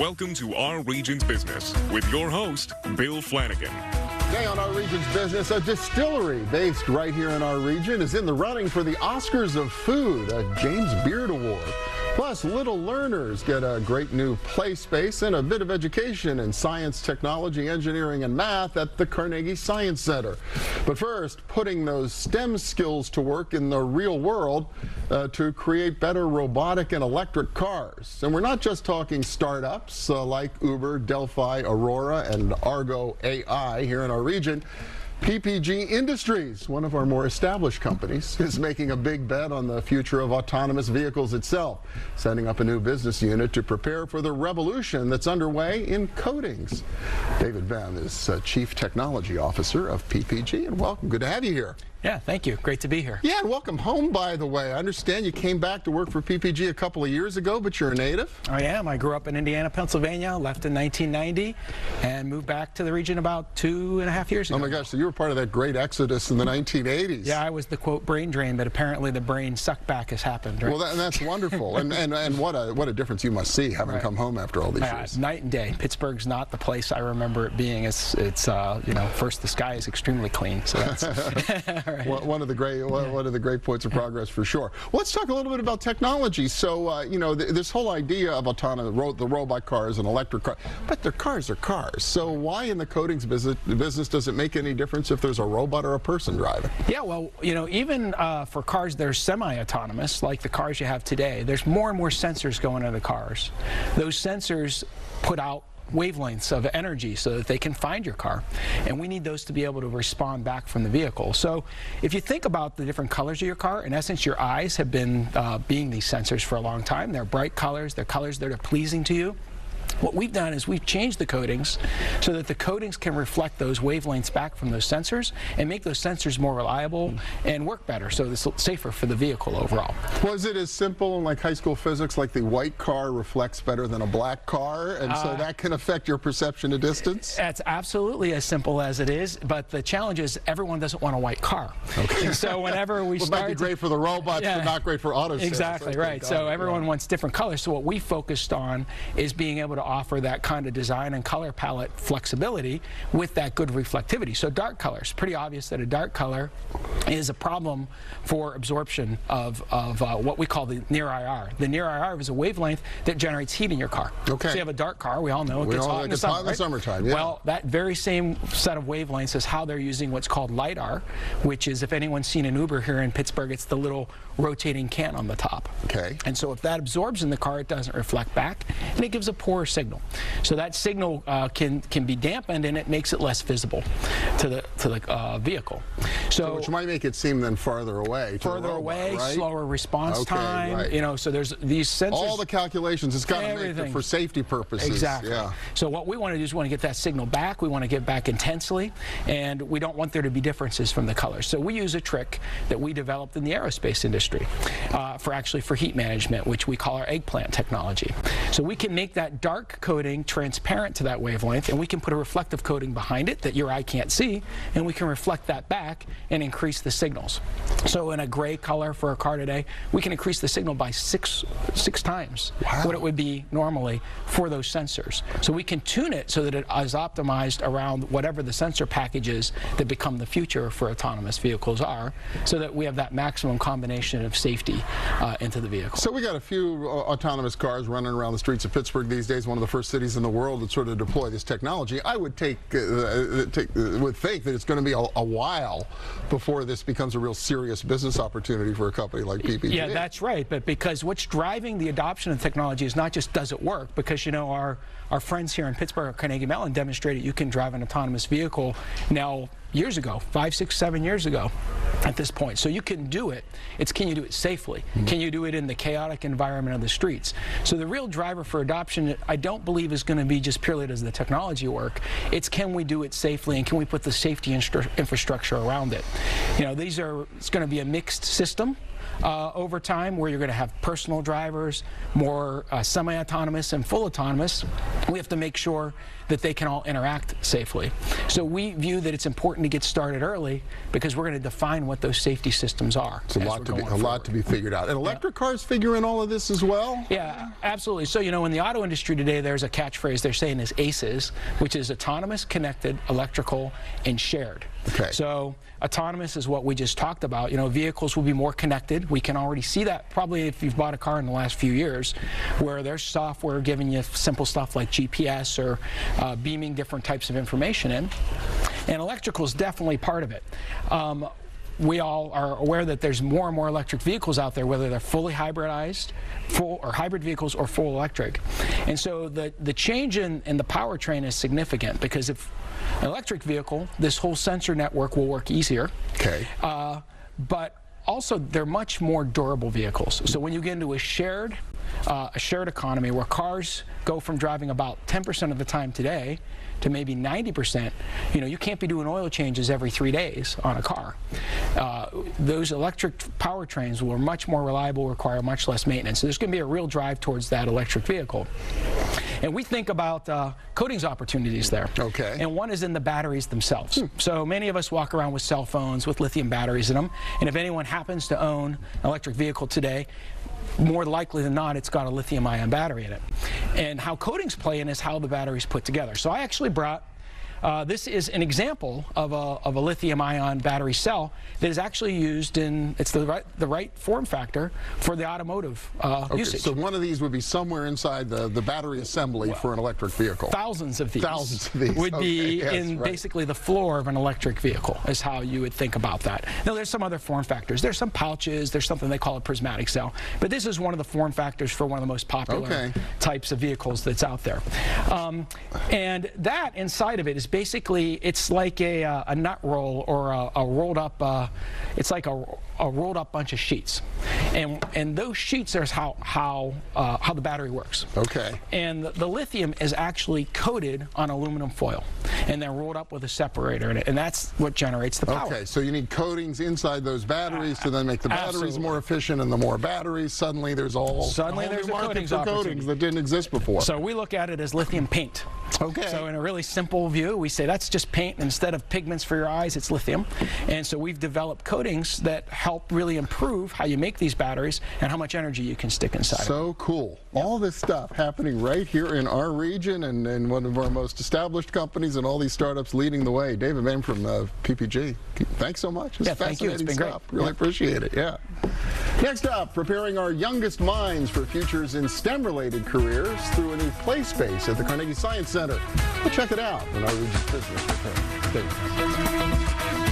Welcome to Our Region's Business with your host, Bill Flanagan. Today on Our Region's Business, a distillery based right here in our region is in the running for the Oscars of Food, a James Beard Award. Plus, little learners get a great new play space and a bit of education in science, technology, engineering, and math at the Carnegie Science Center. But first, putting those STEM skills to work in the real world to create better robotic and electric cars. And we're not just talking startups like Uber, Delphi, Aurora, and Argo AI here in our region. PPG Industries, one of our more established companies, is making a big bet on the future of autonomous vehicles itself, setting up a new business unit to prepare for the revolution that's underway in coatings. David Bem is Chief Technology Officer of PPG, and welcome. Good to have you here. Yeah, thank you. Great to be here. Yeah, and welcome home, by the way. I understand you came back to work for PPG a couple of years ago, but you're a native? I am. I grew up in Indiana, Pennsylvania, left in 1990, and moved back to the region about 2.5 years ago. Oh my gosh, so you were part of that great exodus in the 1980s. Yeah, I was the, quote, brain drain, but apparently the brain suck back has happened. Right? Well, that's wonderful. and what a difference you must see having come home after all these years. Night and day. Pittsburgh's not the place I remember it being. It's you know, first the sky is extremely clean, so that's right. One of the great points of progress for sure. Well, let's talk a little bit about technology. So, you know, this whole idea of autonomous, the robot cars and electric cars, but their cars are cars. So why in the coatings business does it make any difference if there's a robot or a person driving? Yeah, well, you know, even for cars that are semi-autonomous, like the cars you have today, there's more and more sensors going into the cars. Those sensors put out wavelengths of energy so that they can find your car, and we need those to be able to respond back from the vehicle. So if you think about the different colors of your car, in essence your eyes have been being these sensors for a long time. They're bright colors, they're colors that are pleasing to you. What we've done is we've changed the coatings so that the coatings can reflect those wavelengths back from those sensors and make those sensors more reliable and work better, so it's safer for the vehicle overall. Was it as simple in like high school physics, like the white car reflects better than a black car, and so that can affect your perception of distance? That's absolutely as simple as it is, but the challenge is everyone doesn't want a white car. Okay. And so whenever we start, it might be great for the robots, but not great for auto sales. Exactly, right. So everyone wants different colors. So what we focused on is being able to offer that kind of design and color palette flexibility with that good reflectivity. So dark colors, pretty obvious that a dark color is a problem for absorption of what we call the near IR. The near IR is a wavelength that generates heat in your car. Okay. So you have a dark car, we all know it gets hot in the summer, right? Summertime, yeah. Well, that very same set of wavelengths is how they're using what's called LiDAR, which is, if anyone's seen an Uber here in Pittsburgh, it's the little rotating can on the top. Okay. And so if that absorbs in the car, it doesn't reflect back, and it gives a poor signal. So that signal can be dampened, and it makes it less visible to the vehicle. So which might make it seem then farther away. Further away, right? Slower response time. Right. You know, so there's these sensors. All the calculations, it's got to make it for safety purposes. Exactly. Yeah. So what we want to do is we want to get that signal back. We want to get back intensely, and we don't want there to be differences from the colors. So we use a trick that we developed in the aerospace industry for heat management, which we call our eggplant technology. So we can make that dark coating transparent to that wavelength, and we can put a reflective coating behind it that your eye can't see, and we can reflect that back and increase the signals. So in a gray color for a car today, we can increase the signal by six times what it would be normally for those sensors. So we can tune it so that it is optimized around whatever the sensor packages that become the future for autonomous vehicles are, so that we have that maximum combination of safety into the vehicle. So we got a few autonomous cars running around the streets of Pittsburgh these days, one of the first cities in the world that sort of deploy this technology. I would think that it's going to be a while before this becomes a real serious business opportunity for a company like PPG. Yeah, that's right. But because what's driving the adoption of technology is not just does it work, because you know our friends here in Pittsburgh at Carnegie Mellon demonstrated you can drive an autonomous vehicle now years ago, 5, 6, 7 years ago at this point. So you can do it. It's can you do it safely? Can you do it in the chaotic environment of the streets? So the real driver for adoption, I don't believe, is going to be just purely does the technology work. It's can we do it safely, and can we put the safety infrastructure around it? You know, it's going to be a mixed system. Over time, where you're going to have personal drivers, more semi-autonomous and full autonomous. We have to make sure that they can all interact safely. So we view that it's important to get started early because we're going to define what those safety systems are. It's a lot to be figured out. And electric cars figure in all of this as well? Yeah, absolutely. So, you know, in the auto industry today, there's a catchphrase they're saying is ACES, which is autonomous, connected, electrical, and shared. Okay. So autonomous is what we just talked about. You know, vehicles will be more connected. We can already see that probably if you've bought a car in the last few years, where there's software giving you simple stuff like GPS or beaming different types of information in. And electrical is definitely part of it. We all are aware that there's more and more electric vehicles out there, whether they're fully hybridized, hybrid vehicles or full electric. And so the change in the powertrain is significant because if an electric vehicle, this whole sensor network will work easier. Okay. But also they're much more durable vehicles. So when you get into a shared economy where cars go from driving about 10% of the time today to maybe 90%, you know, you can't be doing oil changes every 3 days on a car. Those electric powertrains will be much more reliable, require much less maintenance. So there's going to be a real drive towards that electric vehicle. And we think about coatings opportunities there. Okay. And one is in the batteries themselves. So many of us walk around with cell phones with lithium batteries in them. And if anyone happens to own an electric vehicle today, more likely than not, it's got a lithium-ion battery in it. And how coatings play in is how the battery's put together. So I actually brought, this is an example of a lithium-ion battery cell that is actually used in, it's the right form factor for the automotive usage. So one of these would be somewhere inside the battery assembly for an electric vehicle. Thousands of these. Thousands of these. Would be yes, in basically the floor of an electric vehicle is how you would think about that. Now there's some other form factors. There's some pouches, there's something they call a prismatic cell. But this is one of the form factors for one of the most popular types of vehicles that's out there. And that inside of it is basically, it's like a nut roll or a rolled up, it's like a rolled up bunch of sheets. And those sheets are how the battery works. Okay. And the lithium is actually coated on aluminum foil and then rolled up with a separator in it. And that's what generates the power. Okay, so you need coatings inside those batteries to then make the batteries more efficient, and the more batteries, suddenly there's a there's a market for coatings that didn't exist before. So we look at it as lithium paint. Okay. So in a really simple view, we say that's just paint. Instead of pigments for your eyes, it's lithium. And so we've developed coatings that help really improve how you make these batteries and how much energy you can stick inside. So cool. All this stuff happening right here in our region and one of our most established companies and all these startups leading the way. David Bain from PPG. Thanks so much. It's thank you. It's been stuff. great. Really appreciate it. Yeah. Next up, preparing our youngest minds for futures in STEM-related careers through a new play space at the Carnegie Science Center. We'll check it out in our Region's Business Report. Stay with us.